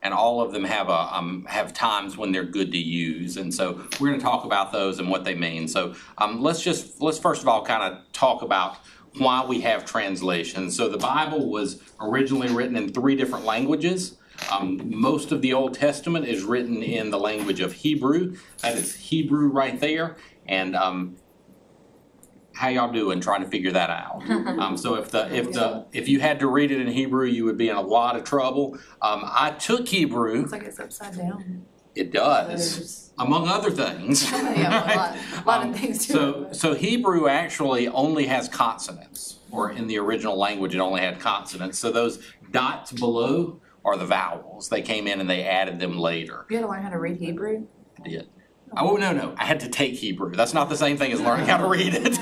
and all of them have times when they're good to use. And so we're going to talk about those and what they mean. So let's first of all kind of talk about why we have translations. So the Bible was originally written in 3 different languages. Most of the Old Testament is written in the language of Hebrew. That is Hebrew right there. And how y'all doing trying to figure that out? So if you had to read it in Hebrew, you would be in a lot of trouble. I took Hebrew. Looks like it's upside down. It does, among other things. Yeah, a lot of things too. So Hebrew actually only has consonants, or in the original language, it only had consonants. So those dots below are the vowels. They came in and they added them later. You had to learn how to read Hebrew? I did. Oh, no. I had to take Hebrew. That's not the same thing as learning how to read it.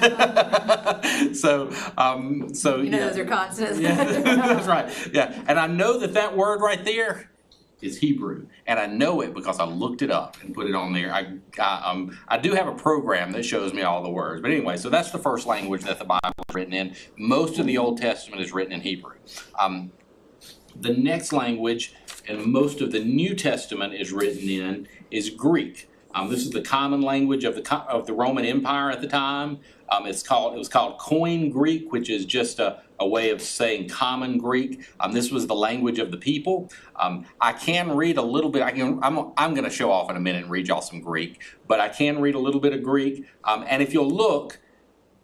So You know, those are consonants. Yeah, that's right. Yeah, and I know that word right there is Hebrew, and I know it because I looked it up and put it on there. I do have a program that shows me all the words. But anyway, so that's the first language that the Bible is written in. Most of the Old Testament is written in Hebrew. The next language, and most of the New Testament is written in, is Greek. This is the common language of the Roman Empire at the time. It was called Koine Greek, which is just a way of saying common Greek. This was the language of the people. I can read a little bit. I'm going to show off in a minute and read y'all some Greek, but I can read a little bit of Greek. And if you'll look,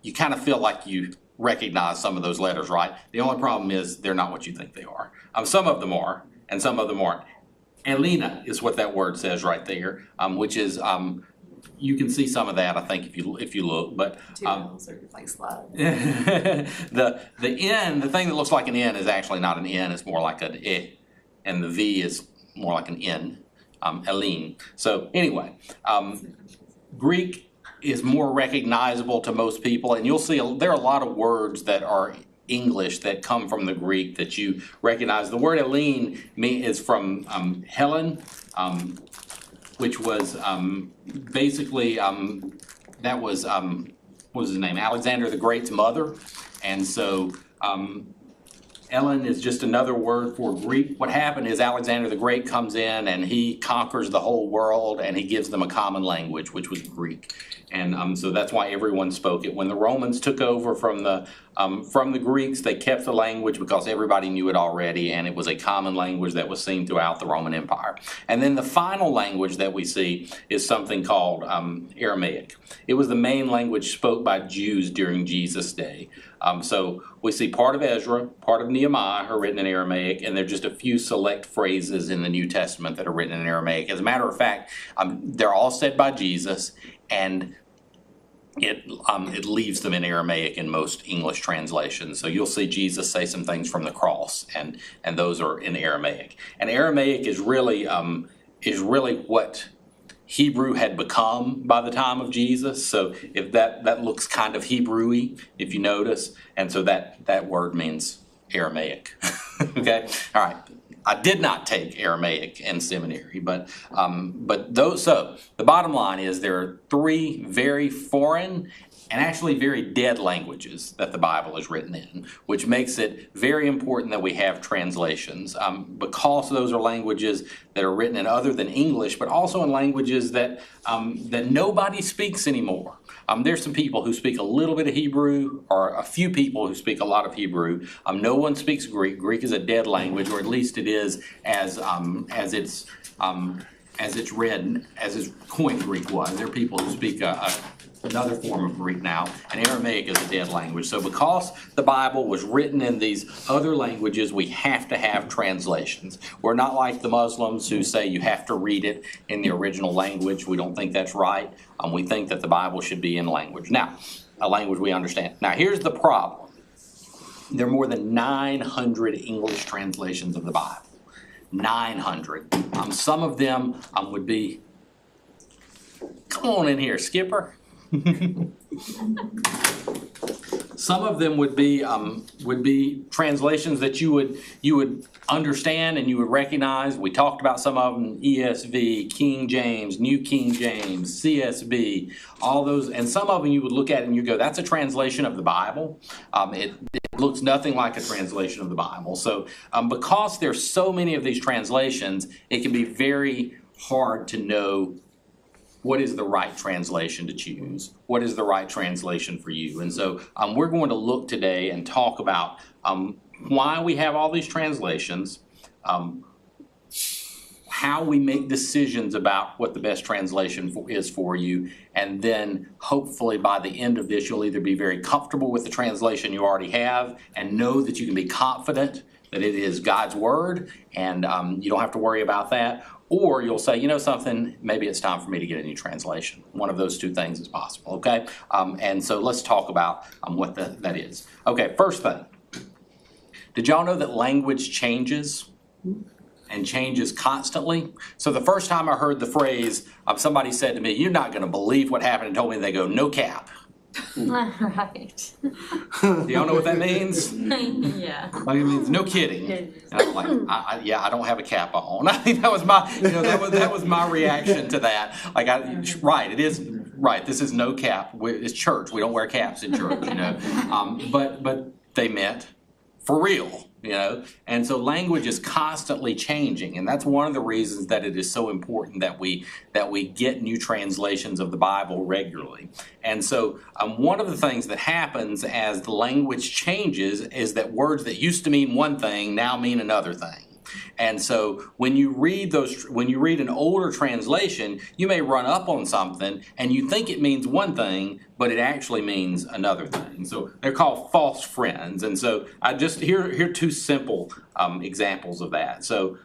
you kind of feel like you recognize some of those letters, right? The only problem is they're not what you think they are. Some of them are, and some of them aren't. Elena is what that word says right there, which is you can see some of that, I think, if you look. But Two L's are like slides. the N, the thing that looks like an N, is actually not an N. It's more like an E, and the V is more like an N. Elene. So anyway, Greek is more recognizable to most people, and you'll see there are a lot of words that are English that come from the Greek that you recognize. The word Helene is from Helen, which was basically, that was, what was his name? Alexander the Great's mother. And so Ellen is just another word for Greek. What happened is Alexander the Great comes in and he conquers the whole world and he gives them a common language, which was Greek. And so that's why everyone spoke it. When the Romans took over from the Greeks, they kept the language because everybody knew it already, and it was a common language that was seen throughout the Roman Empire. And then the final language that we see is something called Aramaic. It was the main language spoke by Jews during Jesus' day. So we see part of Ezra, part of Nehemiah are written in Aramaic, and there are just a few select phrases in the New Testament that are written in Aramaic. As a matter of fact, they're all said by Jesus, and it leaves them in Aramaic in most English translations. So you'll see Jesus say some things from the cross, and those are in Aramaic. And Aramaic is really what Hebrew had become by the time of Jesus. So if that looks kind of Hebrew-y, if you notice, and so that word means Aramaic. Okay, all right. I did not take Aramaic in seminary, but those. So the bottom line is there are 3 very foreign and actually very dead languages that the Bible is written in, which makes it very important that we have translations, because those are languages that are written in other than English, but also in languages that nobody speaks anymore. There's some people who speak a little bit of Hebrew, or a few people who speak a lot of Hebrew. No one speaks Greek. Greek is a dead language, or at least it is as it's read, as is Koine Greek was. There are people who speak another form of Greek now, and Aramaic is a dead language. So because the Bible was written in these other languages, we have to have translations. We're not like the Muslims who say you have to read it in the original language. We don't think that's right. We think that the Bible should be in language. Now, a language we understand. Now, here's the problem. There are more than 900 English translations of the Bible. 900. Some of them would be, come on in here, Skipper. Some of them would be translations that you would understand and you would recognize. We talked about some of them: ESV, King James, New King James, CSB, all those. And some of them you would look at and you go, "That's a translation of the Bible." It looks nothing like a translation of the Bible. So because there's so many of these translations, it can be very hard to know what is the right translation to choose? What is the right translation for you? And so we're going to look today and talk about why we have all these translations, how we make decisions about what the best translation is for you, and then hopefully by the end of this you'll either be very comfortable with the translation you already have and know that you can be confident that it is God's Word and you don't have to worry about that, or you'll say, you know something, maybe it's time for me to get a new translation. One of those two things is possible, okay? And so let's talk about what that is. Okay, first thing. Did y'all know that language changes and changes constantly? So the first time I heard the phrase, somebody said to me, "You're not going to believe what happened," and told me they go, "No cap." Right. Do y'all know what that means? Yeah. Like, it means no kidding. And I'm like, I don't have a cap on. I think that was my, that was my reaction to that. Like, right, it is right. This is no cap. It's church. We don't wear caps in church, But they meant for real. And so language is constantly changing, and that's one of the reasons that it is so important that we get new translations of the Bible regularly. And so one of the things that happens as the language changes is that words that used to mean one thing now mean another thing. And so when you read an older translation, you may run up on something and you think it means one thing, but it actually means another thing. So they're called false friends. And so here are two simple examples of that. So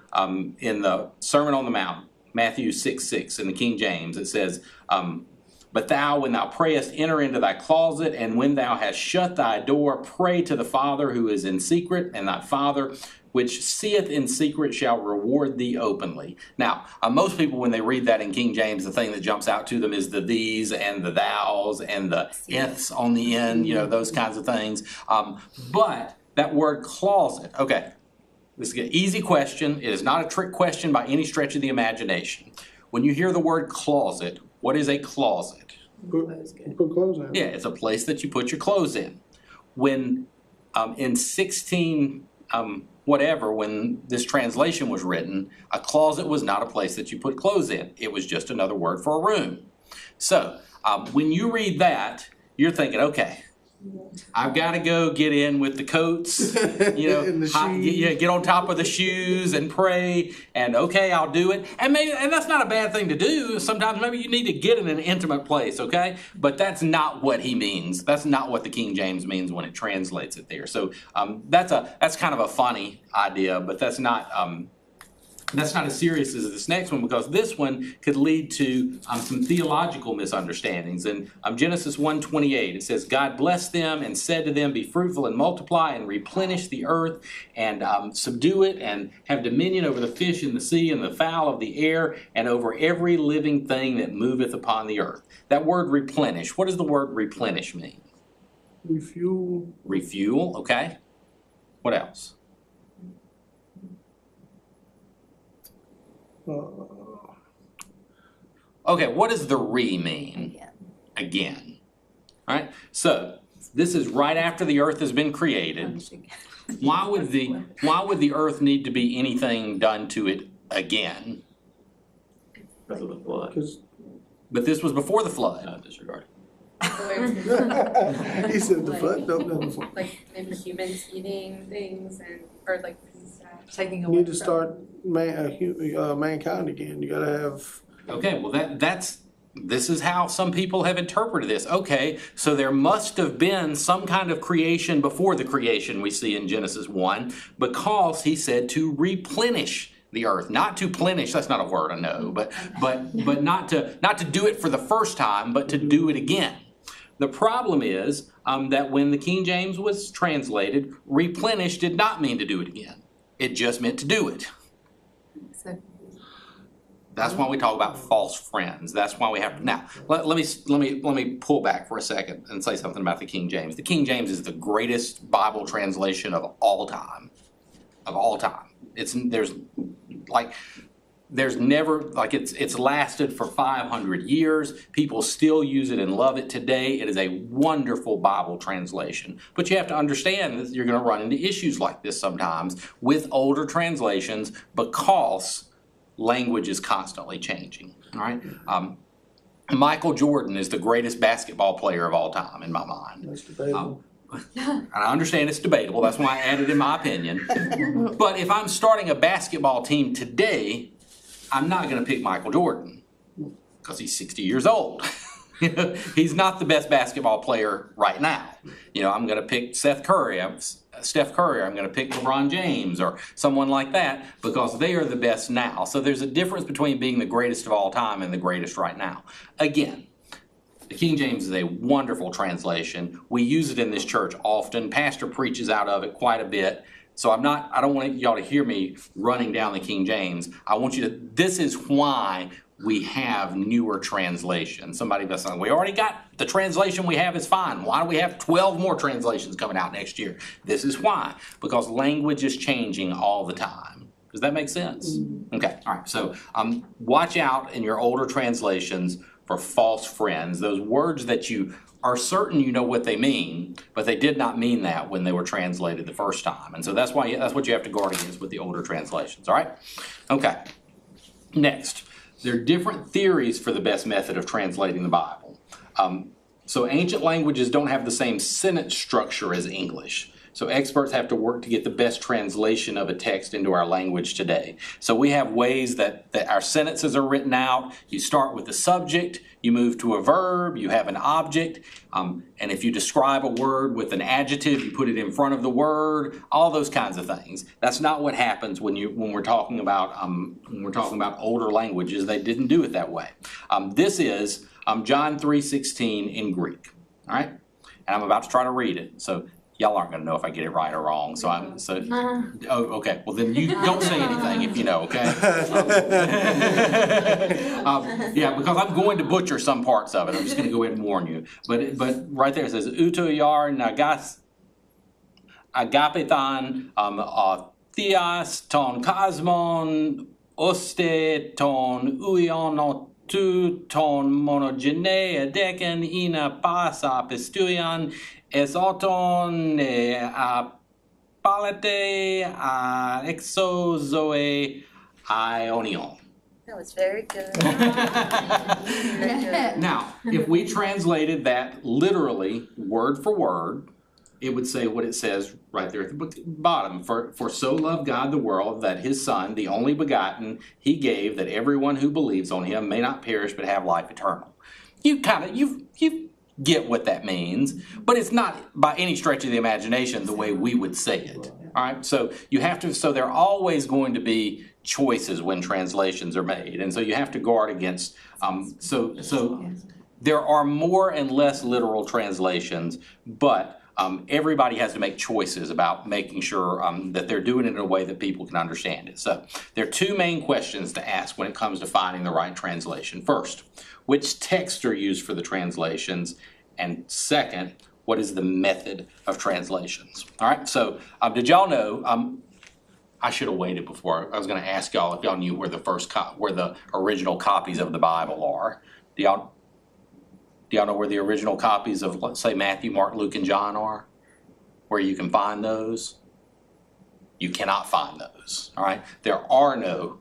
in the Sermon on the Mount, Matthew 6:6 in the King James, it says, "But thou, when thou prayest, enter into thy closet, and when thou hast shut thy door, pray to the Father who is in secret, and thy Father which seeth in secret shall reward thee openly." Now, most people, when they read that in King James, the thing that jumps out to them is the these and the thous and the iths on the end, those kinds of things. But that word closet, okay, this is an easy question. It is not a trick question by any stretch of the imagination. When you hear the word closet, what is a closet? Put clothes in. Yeah, it's a place that you put your clothes in. When in 16 whatever, when this translation was written, a closet was not a place that you put clothes in. It was just another word for a room. So when you read that, you're thinking, okay, I've got to go get in with the coats, get on top of the shoes and pray, and okay, I'll do it. And that's not a bad thing to do. Sometimes maybe you need to get in an intimate place, okay? But that's not what he means. That's not what the King James means when it translates it there. So that's kind of a funny idea, but that's not as serious as this next one, because this one could lead to some theological misunderstandings. In Genesis 1:28, it says, "God blessed them and said to them, be fruitful and multiply and replenish the earth and subdue it and have dominion over the fish in the sea and the fowl of the air and over every living thing that moveth upon the earth." That word replenish, what does the word replenish mean? Refuel. Refuel, okay. What else? Okay, what does the mean? Again. All right, so this is right after the earth has been created. Why would the earth need to be anything done to it again? Because of the flood. But this was before the flood. No, disregard. He said the flood. No. Like maybe humans eating things or like Taking You away need to start mankind again. You gotta have. Okay, well this is how some people have interpreted this. Okay, so there must have been some kind of creation before the creation we see in Genesis 1, because he said to replenish the earth, not to plenish. That's not a word, I know, but not to do it for the first time, but to do it again. The problem is that when the King James was translated, replenish did not mean to do it again. It just meant to do it. That's why we talk about false friends. That's why we have now. Let me pull back for a second and say something about the King James. The King James is the greatest Bible translation of all time. Of all time. There's never, like, it's lasted for 500 years. People still use it and love it today. It is a wonderful Bible translation. But you have to understand that you're going to run into issues like this sometimes with older translations because language is constantly changing. All right. Michael Jordan is the greatest basketball player of all time in my mind. That's debatable. And I understand it's debatable. That's why I added in my opinion. But if I'm starting a basketball team today, I'm not going to pick Michael Jordan because he's 60 years old. He's not the best basketball player right now. I'm going to pick Steph Curry. I'm going to pick LeBron James or someone like that because they are the best now. So there's a difference between being the greatest of all time and the greatest right now. Again, the King James is a wonderful translation. We use it in this church often. Pastor preaches out of it quite a bit. So I don't want y'all to hear me running down the King James. I want you to, this is why we have newer translations. Somebody was saying, we already got, the translation we have is fine. Why do we have 12 more translations coming out next year? This is why, because language is changing all the time. Does that make sense? Okay, all right, so watch out in your older translations for false friends, those words that you are certain you know what they mean, but they did not mean that when they were translated the first time. And so that's what you have to guard against with the older translations, all right? Okay, next. There are different theories for the best method of translating the Bible. So ancient languages don't have the same sentence structure as English. So experts have to work to get the best translation of a text into our language today. So we have ways that our sentences are written out. You start with the subject, you move to a verb, you have an object, and if you describe a word with an adjective, you put it in front of the word, all those kinds of things. That's not what happens when we're talking about older languages. They didn't do it that way. This is John 3:16 in Greek. All right? And I'm about to try to read it. So y'all aren't going to know if I get it right or wrong. Oh, okay. Well, then you don't say anything if you know, okay? Yeah, because I'm going to butcher some parts of it. I'm just going to go ahead and warn you. But right there it says, Utoyar nagas agapetan theas ton kosmon oste ton uiono tu ton monogenea decan ina pasa pistuian esoton palate exozoe ionion. That was very good. Now, if we translated that literally, word for word, it would say what it says right there at the bottom. For so loved God the world that his Son, the only begotten, he gave that everyone who believes on him may not perish but have life eternal. You get what that means, but it's not by any stretch of the imagination the way we would say it. All right, so there are always going to be choices when translations are made, and so you have to guard against. So there are more and less literal translations, but everybody has to make choices about making sure that they're doing it in a way that people can understand it. So there are two main questions to ask when it comes to finding the right translation. First, which texts are used for the translations? And second, what is the method of translations? All right, so did y'all know, I should have waited before. I was going to ask y'all if y'all knew where the original copies of the Bible are. Do y'all know where the original copies of, let's say, Matthew, Mark, Luke, and John are? Where you can find those? You cannot find those, all right? There are no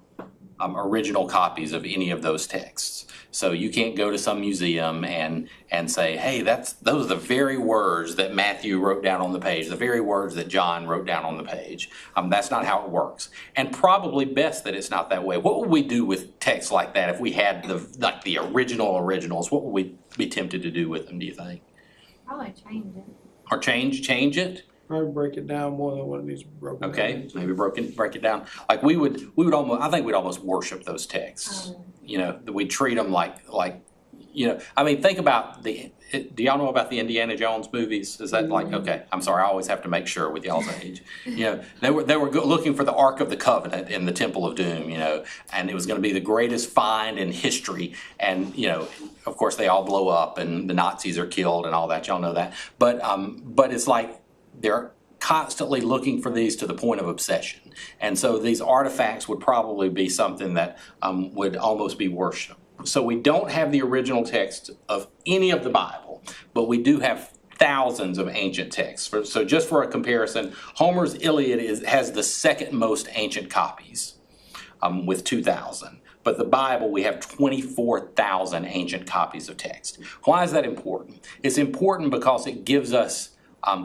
original copies of any of those texts. So you can't go to some museum and say, hey, those are the very words that Matthew wrote down on the page, the very words that John wrote down on the page. That's not how it works. And probably best that it's not that way. What would we do with texts like that if we had the originals? What would we be tempted to do with them, do you think? Probably change it. Or change it? Probably break it down more than what it needs broken down. Okay, maybe break it down. Like we would almost, I think we'd almost worship those texts. You know, we'd treat them like I mean, think about do y'all know about the Indiana Jones movies? Is that like, okay, I'm sorry, I always have to make sure with y'all's age. They were looking for the Ark of the Covenant in the Temple of Doom, and it was going to be the greatest find in history. And, of course, they all blow up and the Nazis are killed and all that. Y'all know that. But it's like they're constantly looking for these to the point of obsession. And so these artifacts would probably be something that would almost be worshipped. So we don't have the original text of any of the Bible, but we do have thousands of ancient texts. So just for a comparison, Homer's Iliad has the second most ancient copies with 2,000. But the Bible, we have 24,000 ancient copies of text. Why is that important? It's important because it gives us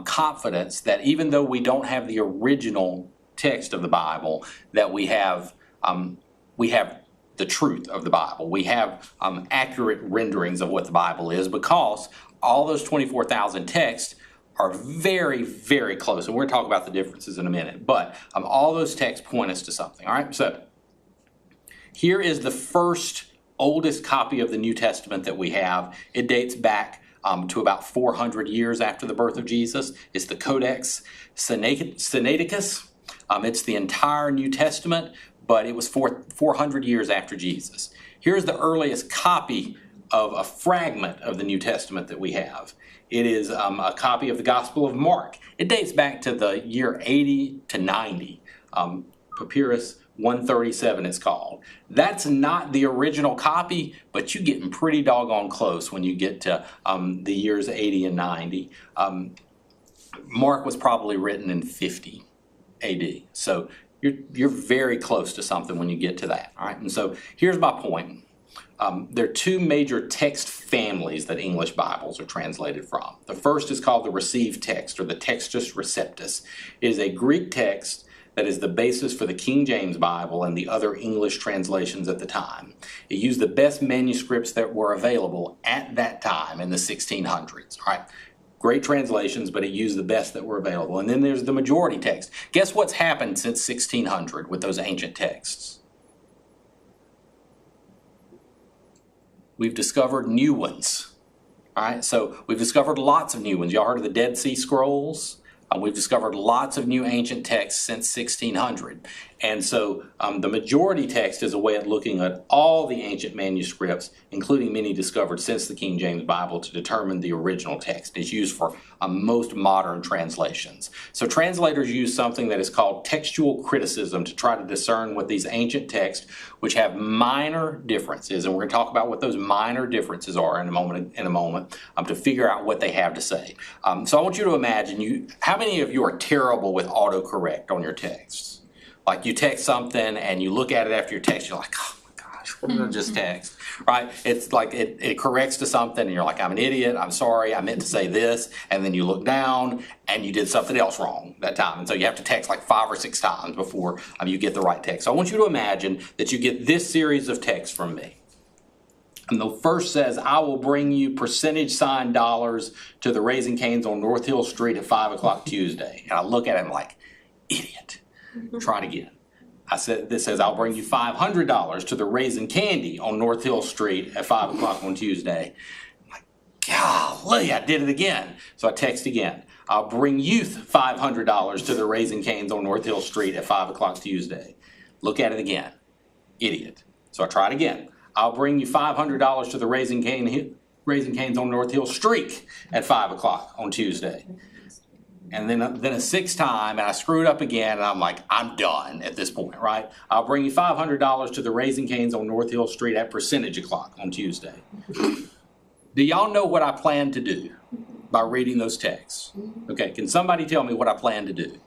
confidence that even though we don't have the original text of the Bible, that we have the truth of the Bible. We have accurate renderings of what the Bible is, because all those 24,000 texts are very, very close. And we're going to talk about the differences in a minute. But all those texts point us to something. All right, so here is the first oldest copy of the New Testament that we have. It dates back to about 400 years after the birth of Jesus. It's the Codex Sinaiticus. It's the entire New Testament, but it was 400 years after Jesus. Here's the earliest copy of a fragment of the New Testament that we have. It is a copy of the Gospel of Mark. It dates back to the year 80 to 90. Papyrus 137 it's called. That's not the original copy, but you're getting pretty doggone close when you get to the years 80 and 90. Mark was probably written in 50 AD. So you're very close to something when you get to that. All right, and so here's my point. There are two major text families that English Bibles are translated from. The first is called the received text, or the Textus Receptus. It is a Greek text that is the basis for the King James Bible and the other English translations at the time. It used the best manuscripts that were available at that time in the 1600s. All right. Great translations, but it used the best that were available. And then there's the majority text. Guess what's happened since 1600 with those ancient texts? We've discovered new ones. All right, so we've discovered lots of new ones. Y'all heard of the Dead Sea Scrolls? We've discovered lots of new ancient texts since 1600. And so the majority text is a way of looking at all the ancient manuscripts, including many discovered since the King James Bible, to determine the original text. It's used for most modern translations. So translators use something that is called textual criticism to try to discern what these ancient texts, which have minor differences, and we're going to talk about what those minor differences are in a moment, to figure out what they have to say. So I want you to imagine, how many of you are terrible with autocorrect on your texts? Like you text something and you look at it after your text, you're like, oh my gosh, what did I just text? Right? It's like it corrects to something and you're like, I'm an idiot, I'm sorry, I meant to say this. And then you look down and you did something else wrong that time. And so you have to text like 5 or 6 times before you get the right text. So I want you to imagine that you get this series of texts from me. And the first says, I will bring you % dollars to the Raising Cane's on North Hill Street at 5 o'clock Tuesday. And I look at it and I'm like, idiot. Try it again. This says, I'll bring you $500 to the Raisin Candy on North Hill Street at 5 o'clock on Tuesday. I'm like, golly, I did it again. So I text again. I'll bring you $500 to the Raisin Cane's on North Hill Street at 5 o'clock Tuesday. Look at it again. Idiot. So I try it again. I'll bring you $500 to the Raisin Cane's on North Hill Street at 5 o'clock on Tuesday. And then a 6th time, and I screw it up again, and I'm like, I'm done at this point, right? I'll bring you $500 to the Raising Cane's on North Hill Street at % o'clock on Tuesday. Do y'all know what I plan to do by reading those texts? Okay, can somebody tell me what I plan to do?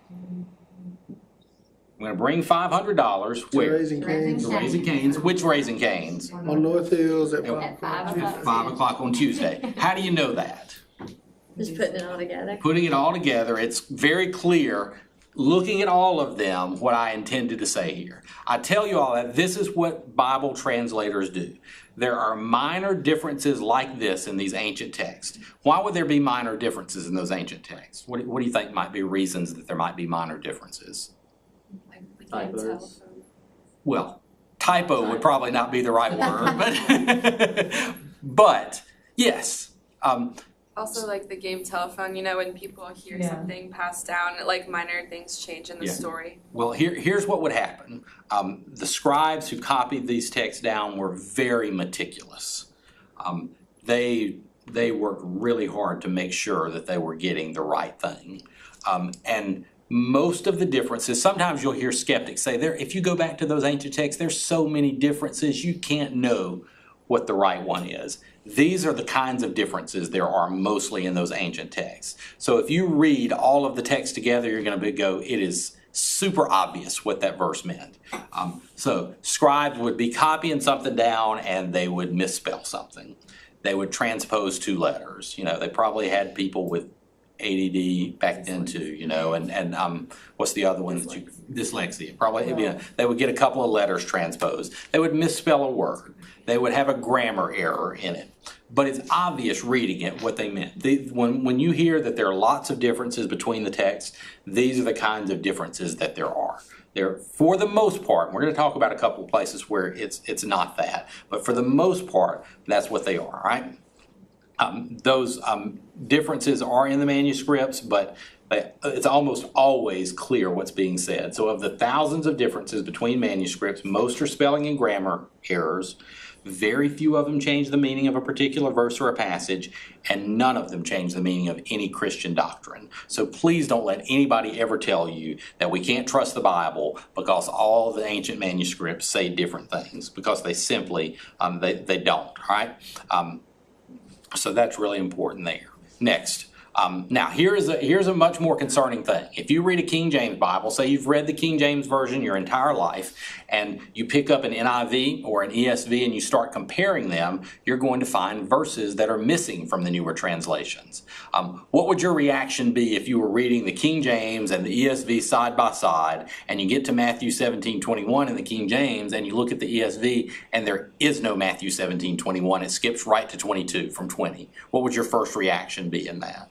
I'm going to bring $500 where? Raising Cane's. The Raising Cane's. Which Raising Cane's? On North Hills at 5 At o'clock. 5 o'clock on Tuesday. How do you know that? Just putting it all together. Putting it all together, it's very clear, looking at all of them, what I intended to say here. I tell you all that this is what Bible translators do. There are minor differences like this in these ancient texts. Why would there be minor differences in those ancient texts? What do you think might be reasons that there might be minor differences? Like we can't tell Typos. from. Well, typo would probably not be the right word, But yes, Also, like the game telephone, you know, when people hear Yeah. something passed down, like minor things change in the Yeah. story. well, here's what would happen. The scribes who copied these texts down were very meticulous. They worked really hard to make sure that they were getting the right thing. And most of the differences, sometimes you'll hear skeptics say, if you go back to those ancient texts, there's so many differences, you can't know what the right one is. These are the kinds of differences there are mostly in those ancient texts. So if you read all of the text together, you're going to go, it is super obvious what that verse meant. So scribes would be copying something down and they would misspell something. They would transpose two letters. You know, they probably had people with ADD back then too, you know, and what's the other one that you, dyslexia. Probably, they would get a couple of letters transposed. They would misspell a word. They would have a grammar error in it. But it's obvious reading it what they meant. When you hear that there are lots of differences between the texts, these are the kinds of differences that there are. There, for the most part, we're going to talk about a couple of places where it's not that, but for the most part, that's what they are, right? Those differences are in the manuscripts, but it's almost always clear what's being said. So of the thousands of differences between manuscripts, most are spelling and grammar errors. Very few of them change the meaning of a particular verse or a passage, and none of them change the meaning of any Christian doctrine. So please don't let anybody ever tell you that we can't trust the Bible because all the ancient manuscripts say different things, because they simply, they don't, right? So that's really important there. Next. Now here's a much more concerning thing. If you read a King James Bible, say you've read the King James Version your entire life, and you pick up an NIV or an ESV and you start comparing them, you're going to find verses that are missing from the newer translations. What would your reaction be if you were reading the King James and the ESV side by side, and you get to Matthew 17:21 in the King James, and you look at the ESV and there is no Matthew 17:21, it skips right to 22 from 20. What would your first reaction be in that?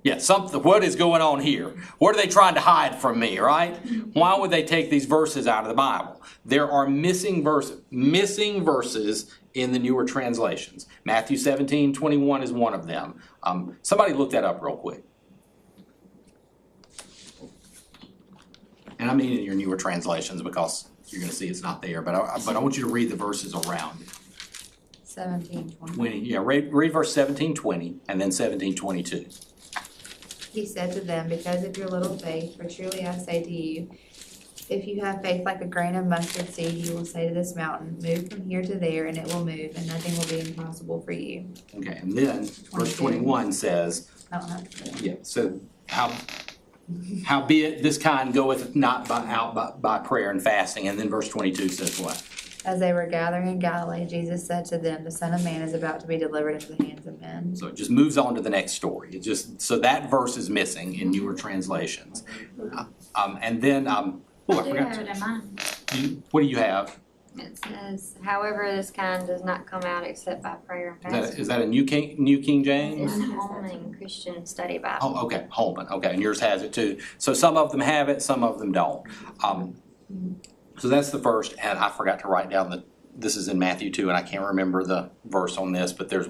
Yeah, what is going on here? What are they trying to hide from me, right? Why would they take these verses out of the Bible? There are missing verses in the newer translations. Matthew 17:21 is one of them. Somebody look that up real quick. And I mean in your newer translations because you're going to see it's not there, but I want you to read the verses around it. 17:20. Yeah, read verse 17:20 and then 17:22. He said to them, because of your little faith, for truly I say to you, if you have faith like a grain of mustard seed, you will say to this mountain, move from here to there, and it will move, and nothing will be impossible for you. Okay, and then verse 21 says, I don't have to. yeah, so howbeit this kind goeth not by prayer and fasting, and then verse 22 says what? As they were gathering in Galilee, Jesus said to them, the Son of Man is about to be delivered into the hands of men. So it just moves on to the next story. So that verse is missing in newer translations. And then, I do have it in mine. what do you have? It says, however, this kind does not come out except by prayer and fasting. Is that a New King James? It's Holman Christian Study Bible. Oh, okay, Holman. Okay, and yours has it too. So some of them have it, some of them don't. So that's the first, and I forgot to write down this is in Matthew 2, and I can't remember the verse on this, but there's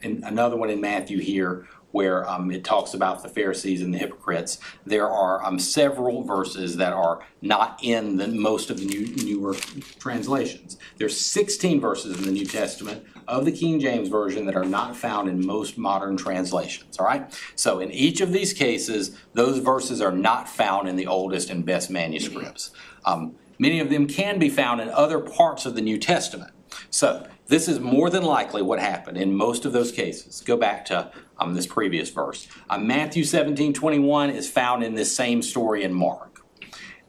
another one in Matthew here where it talks about the Pharisees and the hypocrites. There are several verses that are not in most of the newer translations. There's 16 verses in the New Testament of the King James Version that are not found in most modern translations, all right? So in each of these cases, those verses are not found in the oldest and best manuscripts. Many of them can be found in other parts of the New Testament. So this is more than likely what happened in most of those cases. Go back to this previous verse. Matthew 17:21 is found in this same story in Mark.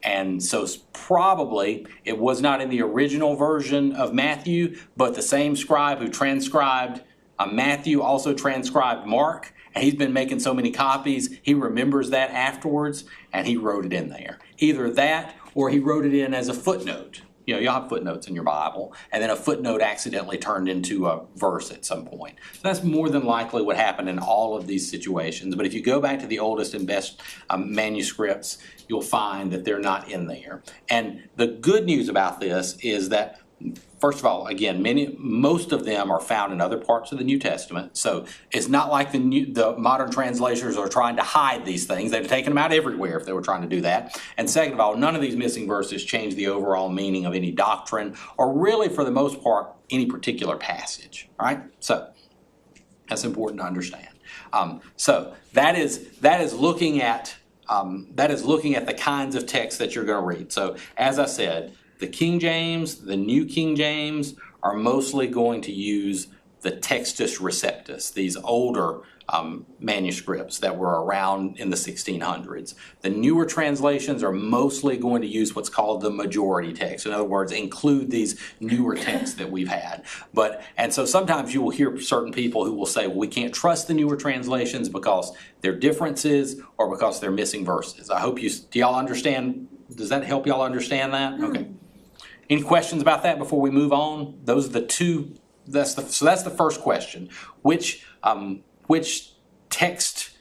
And so probably it was not in the original version of Matthew, but the same scribe who transcribed Matthew also transcribed Mark. And he's been making so many copies, he remembers that afterwards, and he wrote it in there. Either that, or he wrote it in as a footnote. You know, you'll have footnotes in your Bible, and then a footnote accidentally turned into a verse at some point. So that's more than likely what happened in all of these situations. But if you go back to the oldest and best manuscripts, you'll find that they're not in there. And the good news about this is that first of all, again, most of them are found in other parts of the New Testament. So it's not like the modern translators are trying to hide these things. They've taken them out everywhere if they were trying to do that. And second of all, none of these missing verses change the overall meaning of any doctrine, or really, for the most part, any particular passage. All right? So that's important to understand. So that is looking at the kinds of texts that you're going to read. So as I said, the King James, the New King James are mostly going to use the Textus Receptus, these older manuscripts that were around in the 1600s. The newer translations are mostly going to use what's called the majority text. In other words, include these newer texts that we've had. And so sometimes you will hear certain people who will say, well, we can't trust the newer translations because there are differences or because they're missing verses. Do y'all understand? Does that help y'all understand that? Okay. Any questions about that before we move on? Those are the two. So that's the first question. Which text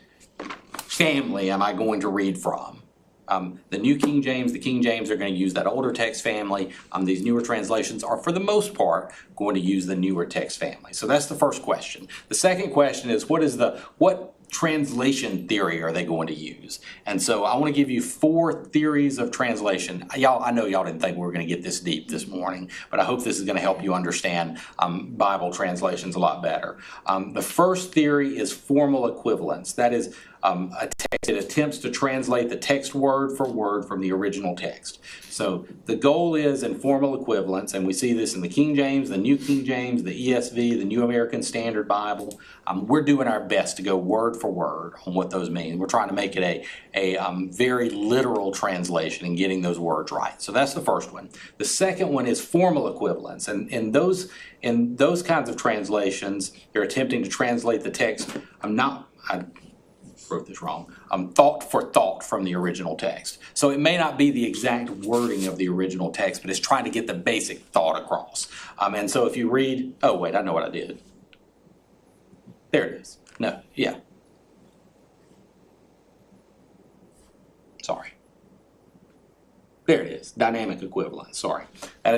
family am I going to read from? The New King James, the King James are going to use that older text family. These newer translations are, for the most part, going to use the newer text family. So that's the first question. The second question is, what translation theory are they going to use? And so I want to give you 4 theories of translation. I know y'all didn't think we were going to get this deep this morning, but I hope this is going to help you understand Bible translations a lot better. The first theory is formal equivalence. That is a text that attempts to translate the text word for word from the original text. So the goal is in formal equivalence, and we see this in the King James, the New King James, the ESV, the New American Standard Bible. We're doing our best to go word for word on what those mean. We're trying to make it a very literal translation and getting those words right. So that's the first one. The second one is formal equivalence, and in those kinds of translations, you're attempting to translate the text. I wrote this wrong, thought for thought from the original text. So it may not be the exact wording of the original text, but it's trying to get the basic thought across. And so if you read, oh wait, I know what I did. There it is. No, yeah. Sorry. There it is, dynamic equivalence, sorry. That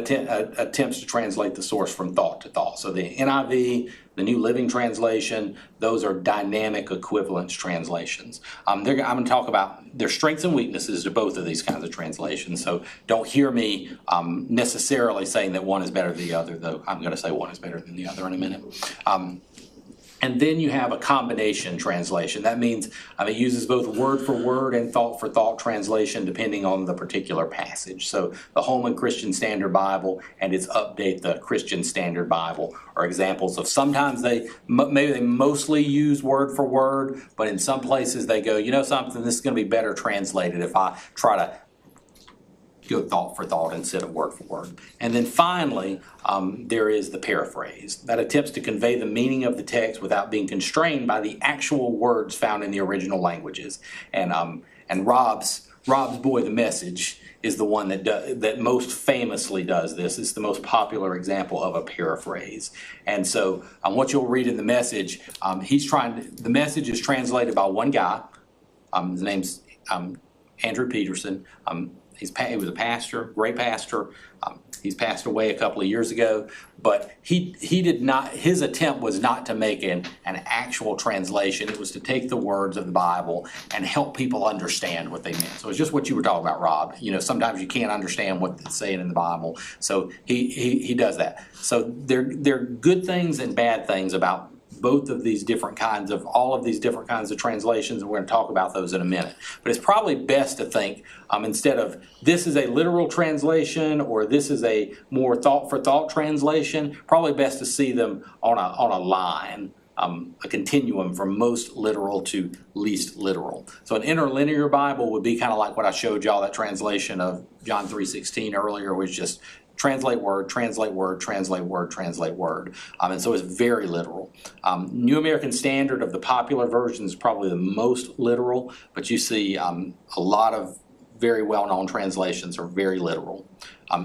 attempts to translate the source from thought to thought. So the NIV, the New Living Translation, those are dynamic equivalence translations. I'm going to talk about their strengths and weaknesses to both of these kinds of translations. So don't hear me necessarily saying that one is better than the other, though I'm going to say one is better than the other in a minute. And then you have a combination translation. That means it uses both word for word and thought for thought translation depending on the particular passage. So the Holman Christian Standard Bible and its Update the Christian Standard Bible are examples of sometimes maybe they mostly use word for word, but in some places they go, you know something, this is going to be better translated if I try to go thought for thought instead of word for word. And then finally, there is the paraphrase that attempts to convey the meaning of the text without being constrained by the actual words found in the original languages. And Rob's boy, The Message, is the one that most famously does this. It's the most popular example of a paraphrase. And so what you'll read in The Message, The Message is translated by one guy. His name's Andrew Peterson. He was a pastor, great pastor. He's passed away a couple of years ago, but his attempt was not to make an actual translation. It was to take the words of the Bible and help people understand what they meant. So it's just what you were talking about, Rob. Sometimes you can't understand what it's saying in the Bible. So he does that. So there are good things and bad things about both of these different kinds of, all of these different kinds of translations, and we're going to talk about those in a minute. But it's probably best to think, instead of this is a literal translation or this is a more thought-for-thought translation, probably best to see them on a line, a continuum from most literal to least literal. So an interlinear Bible would be kind of like what I showed y'all, that translation of John 3:16 earlier, was just translate word, translate word, translate word, translate word. And so it's very literal. New American Standard of the popular version is probably the most literal, but you see a lot of very well-known translations are very literal.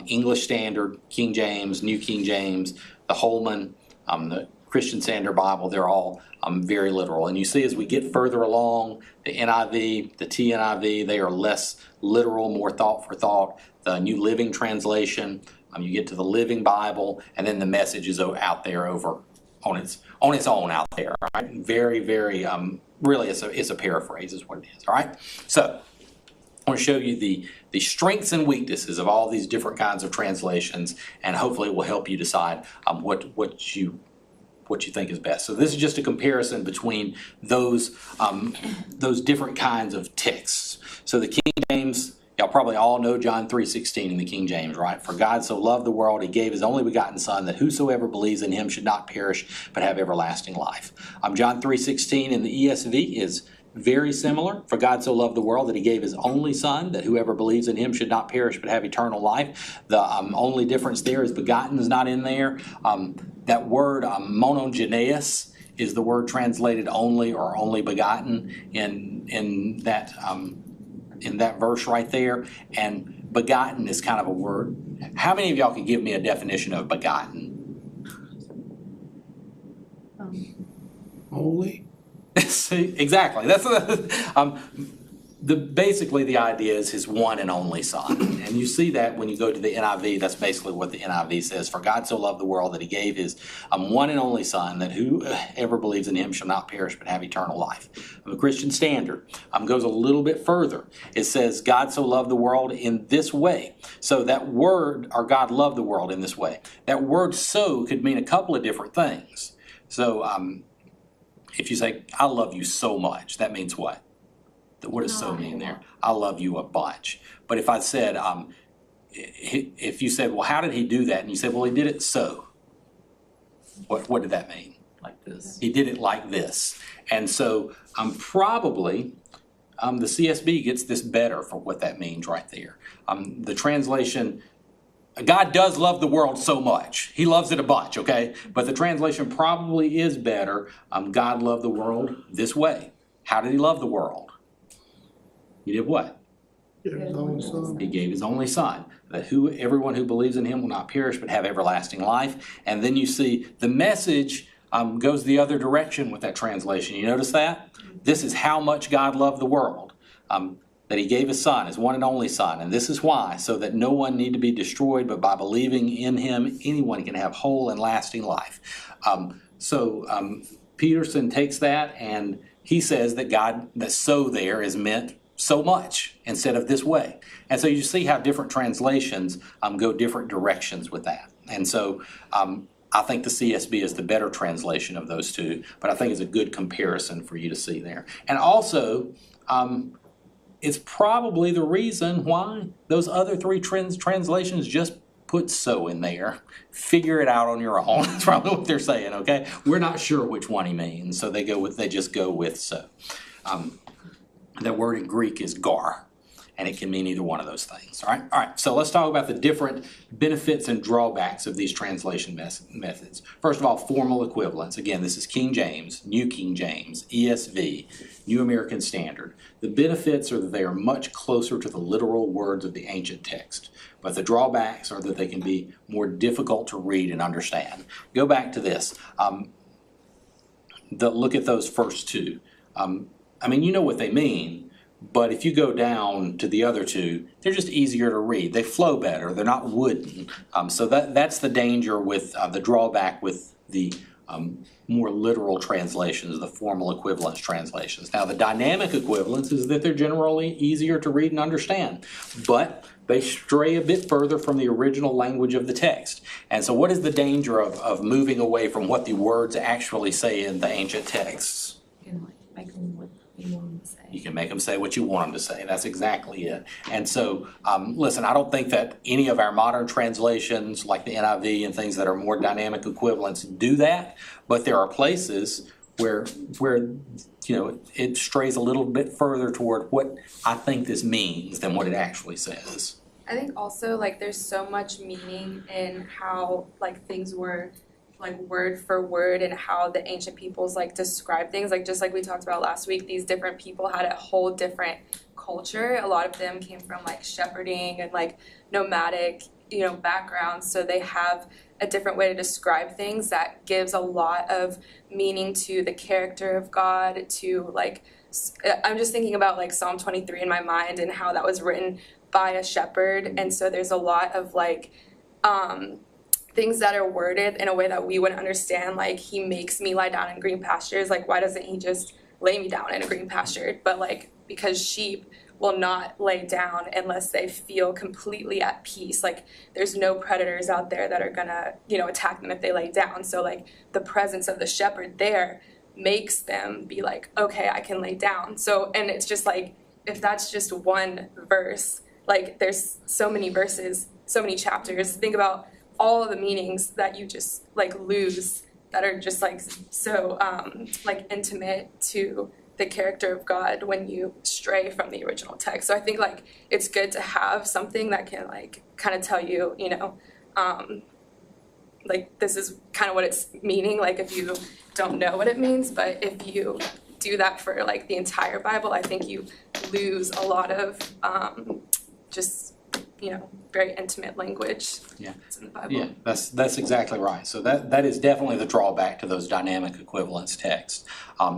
English Standard, King James, New King James, the Holman, the Christian Standard Bible, they're all very literal. And you see as we get further along, the NIV, the TNIV, they are less literal, more thought for thought. The New Living Translation, You get to the Living Bible, and then the Message is out there over on its own out there. All right, very, very really, it's a paraphrase, is what it is. All right, so I want to show you the strengths and weaknesses of all these different kinds of translations, and hopefully it will help you decide what you think is best. So this is just a comparison between those different kinds of texts. So the King James, y'all probably all know John 3:16 in the King James, right? For God so loved the world, he gave his only begotten Son, that whosoever believes in him should not perish, but have everlasting life. John 3:16 in the ESV is very similar. For God so loved the world that he gave his only Son, that whoever believes in him should not perish, but have eternal life. The only difference there is begotten is not in there. That word monogeneus is the word translated only or only begotten in that verse right there. And begotten is kind of a word. How many of y'all can give me a definition of begotten? Only? See, exactly. That's basically the idea is his one and only Son. And you see that when you go to the NIV. That's basically what the NIV says. For God so loved the world that he gave his one and only Son, that whoever believes in him shall not perish but have eternal life. The Christian Standard goes a little bit further. It says God so loved the world in this way. So that word, or God loved the world in this way, that word so could mean a couple of different things. So if you say, I love you so much, that means what? What does so mean there? I love you a bunch. But if I said, if you said, well, how did he do that? And you said, well, he did it so. What did that mean? Like this. He did it like this. And so probably the CSB gets this better for what that means right there. The translation, God does love the world so much. He loves it a bunch, okay? But the translation probably is better. God loved the world this way. How did he love the world? He did what? Give his only Son. He gave his only Son, that everyone who believes in him will not perish but have everlasting life. And then you see the Message goes the other direction with that translation. You notice that? This is how much God loved the world. That he gave his Son, his one and only Son. And this is why, so that no one need to be destroyed, but by believing in him, anyone can have whole and lasting life. Peterson takes that and he says that so there is meant so much instead of this way. And so you see how different translations go different directions with that. And so I think the CSB is the better translation of those two, but I think it's a good comparison for you to see there. And also, it's probably the reason why those other three translations just put so in there. Figure it out on your own. That's probably what they're saying, okay? We're not sure which one he means, so they just go with so. That word in Greek is gar, and it can mean either one of those things. All right. So let's talk about the different benefits and drawbacks of these translation methods. First of all, formal equivalence. Again, this is King James, New King James, ESV, New American Standard. The benefits are that they are much closer to the literal words of the ancient text, but the drawbacks are that they can be more difficult to read and understand. Go back to this. Look at those first two. You know what they mean, but if you go down to the other two, they're just easier to read. They flow better. They're not wooden. So that's the danger with the drawback with the more literal translations, the formal equivalence translations. Now, the dynamic equivalence is that they're generally easier to read and understand, but they stray a bit further from the original language of the text. And so what is the danger of moving away from what the words actually say in the ancient texts? You can make them what you want them to say. You can make them say what you want them to say. That's exactly it. And so, listen, I don't think that any of our modern translations, like the NIV and things that are more dynamic equivalents, do that. But there are places where it strays a little bit further toward what I think this means than what it actually says. I think also there's so much meaning in how things were word for word and how the ancient peoples describe things. Just like we talked about last week, these different people had a whole different culture. A lot of them came from shepherding and nomadic backgrounds, so they have a different way to describe things that gives a lot of meaning to the character of God. To I'm just thinking about Psalm 23 in my mind and how that was written by a shepherd, and so there's a lot of things that are worded in a way that we wouldn't understand, like he makes me lie down in green pastures. Like, why doesn't he just lay me down in a green pasture? But like, because sheep will not lay down unless they feel completely at peace. Like, there's no predators out there that are gonna, attack them if they lay down. So like, the presence of the shepherd there makes them be like, okay, I can lay down. So, and it's just like, if that's just one verse, like there's so many verses, so many chapters. Think about all of the meanings that you just like lose that are just like so like intimate to the character of God when you stray from the original text. So I think like it's good to have something that can like kind of tell you, like this is kind of what it's meaning, like if you don't know what it means. But if you do that for like the entire Bible, I think you lose a lot of just very intimate language. Yeah. That's in the Bible. Yeah, that's exactly right. So that is definitely the drawback to those dynamic equivalence texts.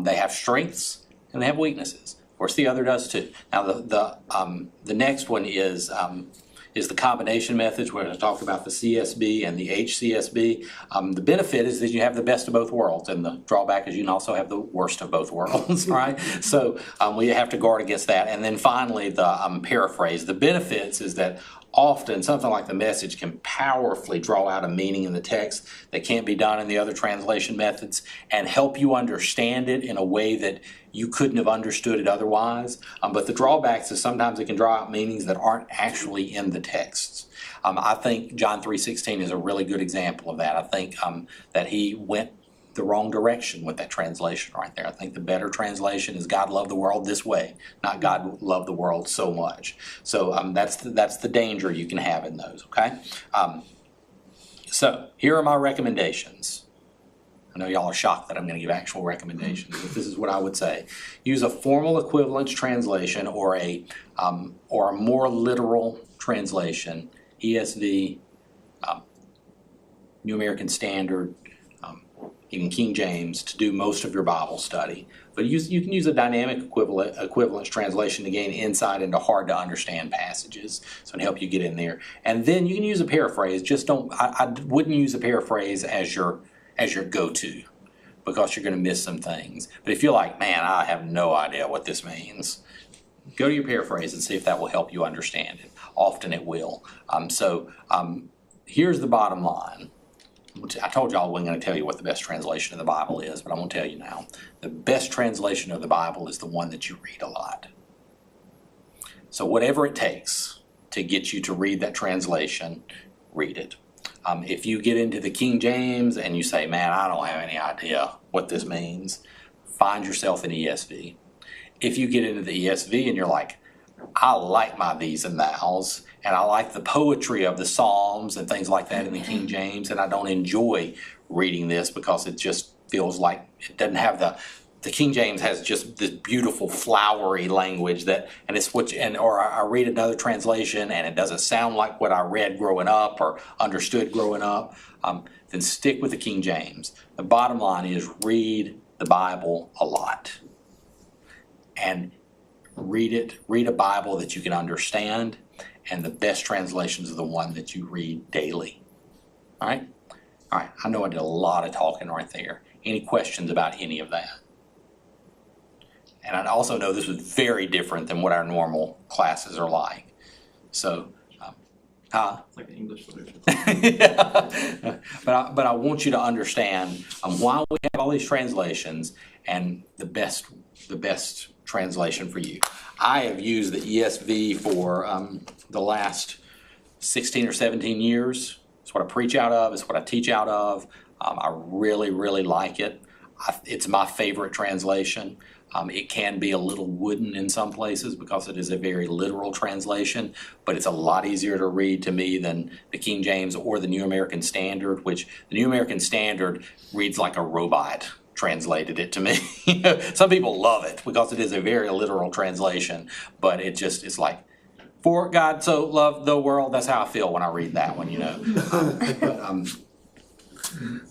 They have strengths and they have weaknesses. Of course, the other does too. Now the next one is the combination methods. We're going to talk about the CSB and the HCSB. The benefit is that you have the best of both worlds, and the drawback is you can also have the worst of both worlds, right? So we have to guard against that. And then finally, the paraphrase. The benefits is that often something like the Message can powerfully draw out a meaning in the text that can't be done in the other translation methods and help you understand it in a way that you couldn't have understood it otherwise. But the drawbacks is sometimes it can draw out meanings that aren't actually in the texts. I think John 3:16 is a really good example of that. I think that he went the wrong direction with that translation right there. I think the better translation is God loved the world this way, not God loved the world so much. So that's the danger you can have in those, okay? So here are my recommendations. I know y'all are shocked that I'm going to give actual recommendations, but this is what I would say. Use a formal equivalence translation or a more literal translation, ESV, New American Standard, even King James, to do most of your Bible study. But you can use a dynamic equivalence translation to gain insight into hard to understand passages, so it help you get in there. And then you can use a paraphrase. Just don't. I wouldn't use a paraphrase as your go-to, because you're going to miss some things. But if you're like, man, I have no idea what this means, go to your paraphrase and see if that will help you understand it. Often it will. Here's the bottom line. I told y'all I wasn't going to tell you what the best translation of the Bible is, but I'm going to tell you now. The best translation of the Bible is the one that you read a lot. So whatever it takes to get you to read that translation, read it. If you get into the King James and you say, man, I don't have any idea what this means, find yourself an ESV. If you get into the ESV and you're like, I like my these and thous, and I like the poetry of the Psalms and things like that in the King James, and I don't enjoy reading this because it just feels like it doesn't have the King James has just this beautiful flowery language or I read another translation and it doesn't sound like what I read growing up or understood growing up, then stick with the King James. The bottom line is read the Bible a lot. And read a Bible that you can understand, and the best translations are the one that you read daily. All right? All right, I know I did a lot of talking right there. Any questions about any of that? And I also know this was very different than what our normal classes are like. So, It's like an English literature. yeah. But I want you to understand why we have all these translations and the best translation for you. I have used the ESV for the last 16 or 17 years. It's what I preach out of. It's what I teach out of. I really, really like it. It's my favorite translation. It can be a little wooden in some places because it is a very literal translation, but it's a lot easier to read to me than the King James or the New American Standard, which the New American Standard reads like a robot translated it to me. Some people love it because it is a very literal translation, but it's like, for God so loved the world. That's how I feel when I read that one,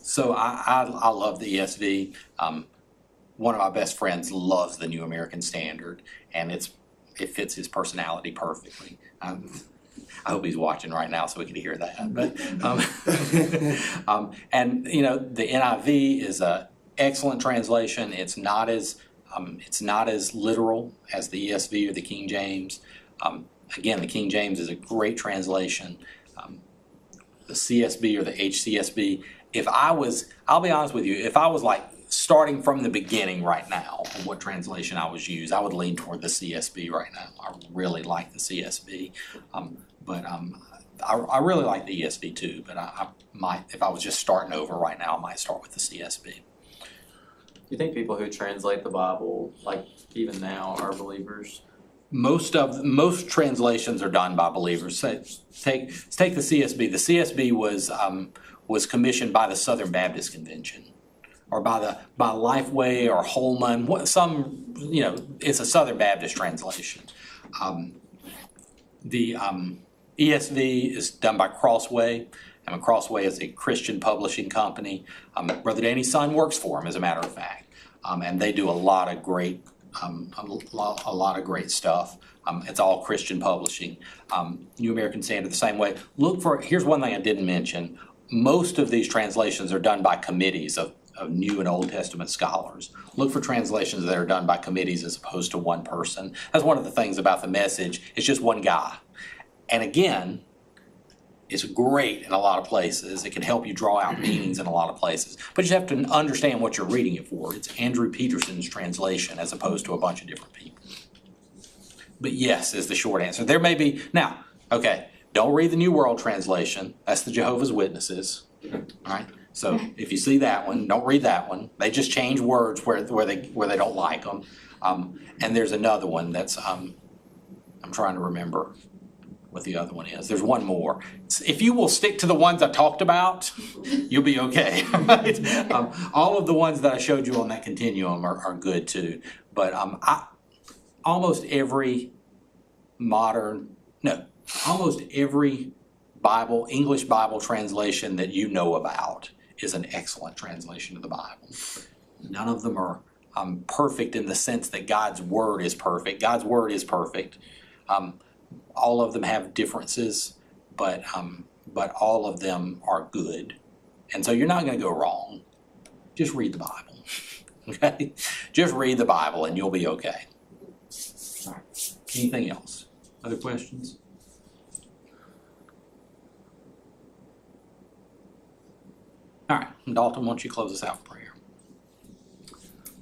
So I love the ESV. One of my best friends loves the New American Standard, and it fits his personality perfectly. I hope he's watching right now so we can hear that. But and you know, the NIV is a excellent translation. It's not as literal as the ESV or the King James. Again, the King James is a great translation. The CSB or the HCSB. I'll be honest with you, if I was like starting from the beginning right now on what translation I would use, I would lean toward the CSB right now. I really like the CSB. But I really like the ESV too, but I might, if I was just starting over right now, I might start with the CSB. Do you think people who translate the Bible, like even now, are believers? Most translations are done by believers. Let's take the CSB. The CSB was commissioned by the Southern Baptist Convention, or by Lifeway or Holman. It's a Southern Baptist translation. The ESV is done by Crossway. Crossway is a Christian publishing company. Brother Danny's son works for him, as a matter of fact, and they do a lot of great stuff. It's all Christian publishing. New American Standard the same way. Here's one thing I didn't mention. Most of these translations are done by committees of New and Old Testament scholars. Look for translations that are done by committees as opposed to one person. That's one of the things about the Message. It's just one guy. And again, it's great in a lot of places. It can help you draw out meanings in a lot of places. But you have to understand what you're reading it for. It's Andrew Peterson's translation as opposed to a bunch of different people. But yes is the short answer. There may be, now, okay, don't read the New World Translation. That's the Jehovah's Witnesses. All right? So if you see that one, don't read that one. They just change words where they don't like them. And there's another one that's, I'm trying to remember what the other one is. There's one more. If you will stick to the ones I talked about, you'll be okay. Right? All of the ones that I showed you on that continuum are good too. But almost every English Bible translation that you know about is an excellent translation of the Bible. None of them are perfect in the sense that God's Word is perfect. God's Word is perfect. All of them have differences, but all of them are good. And so you're not going to go wrong. Just read the Bible. Okay? Just read the Bible and you'll be okay. All right. Anything else? Other questions? All right. Dalton, why don't you close us out in prayer?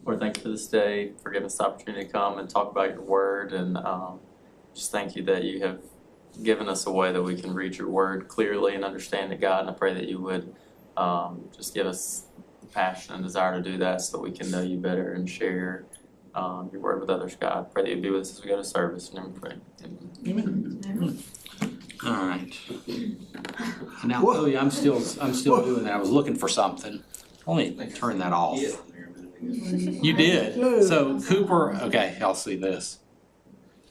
Lord, thank you for this day, for giving us the opportunity to come and talk about your word, and just thank you that you have given us a way that we can read your word clearly and understand it, God. And I pray that you would just give us the passion and desire to do that so that we can know you better and share your word with others, God. I pray that you'd be with us as we go to service. And we pray. Amen. All right. Now, Chloe, I'm still doing that. I was looking for something. Let me turn that off. You did. So Cooper, okay, I'll see this.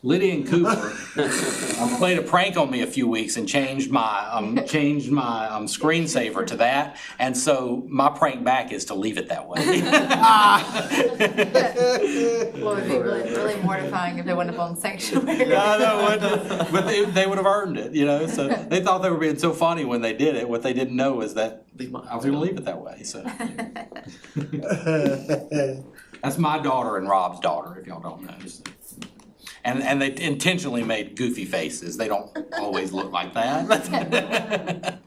Lydia and Cooper played a prank on me a few weeks and changed my screensaver to that, and so my prank back is to leave it that way. Well, it would be really mortifying if they went up on sanctuary. I know, but they would have earned it, you know. So they thought they were being so funny when they did it. What they didn't know is that I was going to leave it that way. So that's my daughter and Rob's daughter, if y'all don't know. So. And they intentionally made goofy faces. They don't always look like that.